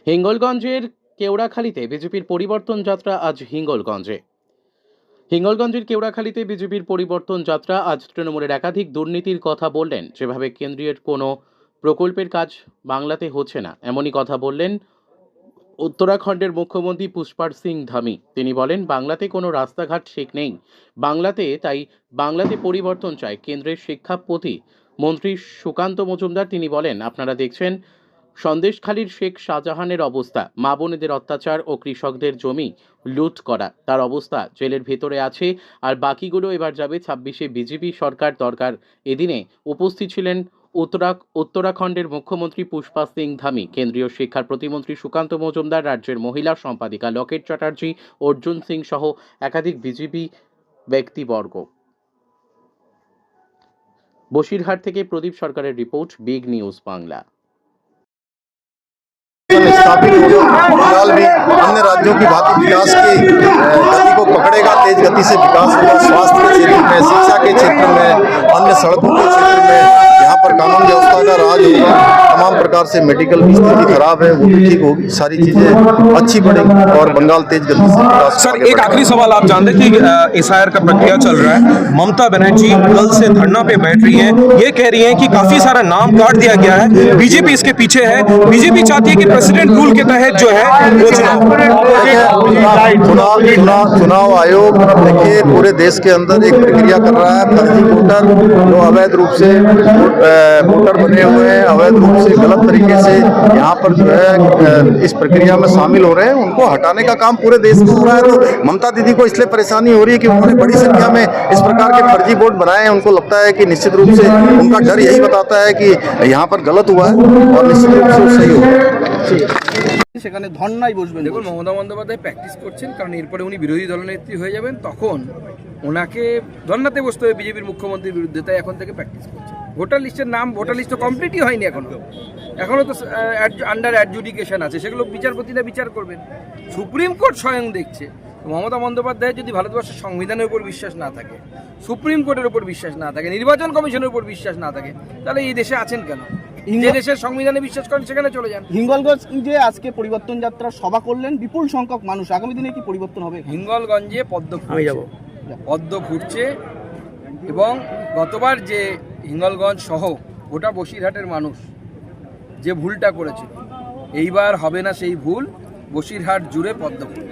হিঙ্গলগঞ্জের কেওড়াখালীতে বিজেপির পরিবর্তন যাত্রা আজ হিঙ্গলগঞ্জের কেওড়াখালীতে বিজেপির পরিবর্তন যাত্রা আজ তৃণমূলের একাধিক দুর্নীতির কথা বললেন। যেভাবে কেন্দ্রীয় কোনো প্রকল্পের কাজ বাংলাতে হচ্ছে না, এমনই কথা বললেন উত্তরাখণ্ডের মুখ্যমন্ত্রী পুষ্পার সিং ধামি। তিনি বলেন, বাংলাতে কোনো রাস্তাঘাট ঠিক নেই তাই বাংলাতে পরিবর্তন চায় কেন্দ্রের শিক্ষাপতি মন্ত্রী সুকান্ত মজুমদার। তিনি বলেন, আপনারা দেখছেন সন্দেশখালীর শেখ শাহজাহানের অবস্থা, মা বোনেদের অত্যাচার ও কৃষকদের জমি লুট করা, তার অবস্থা জেলের ভেতরে আছে, আর বাকিগুলো এবার যাবে 26-এ বিজেপি সরকার দরকার। এদিনে উপস্থিত ছিলেন উত্তরাখণ্ডের মুখ্যমন্ত্রী পুষ্পা সিং ধামি, কেন্দ্রীয় শিক্ষার প্রতিমন্ত্রী সুকান্ত মজুমদার, রাজ্যের মহিলা সম্পাদিকা লকেট চ্যাটার্জি, অর্জুন সিং সহ একাধিক বিজেপি ব্যক্তিবর্গ। বসিরহাট থেকে প্রদীপ সরকারের রিপোর্ট, বিগ নিউজ বাংলা। स्थापित होगा, बंगाल भी अन्य राज्यों की भांति विकास की गति को पकड़ेगा, तेज गति से विकास होगा। स्वास्थ्य के क्षेत्र में, शिक्षा के क्षेत्र में, अन्य सड़कों के क्षेत्र में यहाँ पर कानून व्यवस्था का राज होगा। तमाम प्रकार से मेडिकल की स्थिति खराब है, वो भी ठीक होगी, सारी चीजें अच्छी बढ़ेंगी और बंगाल तेज गति से विकास। सर, एक आखिरी सवाल, आप जानते हैं कि एसआईआर का प्रक्रिया चल रहा है, ममता बनर्जी कल से धरना पे बैठ रही हैं, ये कह रही हैं कि काफी सारा नाम काट दिया गया है, बीजेपी इसके पीछे है, बीजेपी चाहती है कि प्रेसिडेंट रूल के तहत जो है वो चुनाव आयोग देखिए पूरे देश के अंदर एक प्रक्रिया कर रहा है। फर्जी वोटर जो अवैध रूप से वोटर बने हुए हैं, अवैध रूप से गलत तरीके से यहाँ पर जो है इस प्रक्रिया में शामिल हो रहे हैं, उनको हटाने का काम पूरे देश में हो रहा है। तो ममता दीदी को इसलिए परेशानी हो रही है कि उन्होंने बड़ी संख्या में इस प्रकार के फर्जी वोट बनाए हैं। उनको लगता है कि निश्चित रूप से उनका डर यही बताता है कि यहाँ पर गलत हुआ है और निश्चित रूप से सही होगा। সেখানে ধর্নায় বসবেন। দেখুন, মমতা বন্দ্যোপাধ্যায় প্র্যাকটিস করছেন, কারণ এরপরে উনি বিরোধী দলনেত্রী হয়ে যাবেন, তখন ওনাকে ধর্নাতে বসতে হবে বিজেপির মুখ্যমন্ত্রীর বিরুদ্ধে। তাই এখন থেকে প্র্যাকটিস করছেন। ভোটার লিস্ট তো কমপ্লিটই হয়নি এখনো তো আন্ডার অ্যাডজুডিকেশন আছে, সেগুলো বিচারপতিরা বিচার করবেন। সুপ্রিম কোর্ট স্বয়ং দেখছে। মমতা বন্দ্যোপাধ্যায় যদি ভারতবর্ষের সংবিধানের উপর বিশ্বাস না থাকে, সুপ্রিম কোর্টের উপর বিশ্বাস না থাকে, নির্বাচন কমিশনের উপর বিশ্বাস না থাকে, তাহলে এই দেশে আছেন কেন? যে দেশের সংবিধানে বিশ্বাস করেন সেখানে চলে যান। হিঙ্গলগঞ্জে আজকে পরিবর্তন যাত্রা সভা করলেন বিপুল সংখ্যক মানুষ, আগামী দিনে কি পরিবর্তন হবে? হিঙ্গলগঞ্জে পদ্ম ফুটছে এবং গতবার যে হিঙ্গলগঞ্জ সহ গোটা বসিরহাটের মানুষ যে ভুলটা করেছিল, এইবার হবে না সেই ভুল। বসিরহাট জুড়ে পদ্ম ফুল।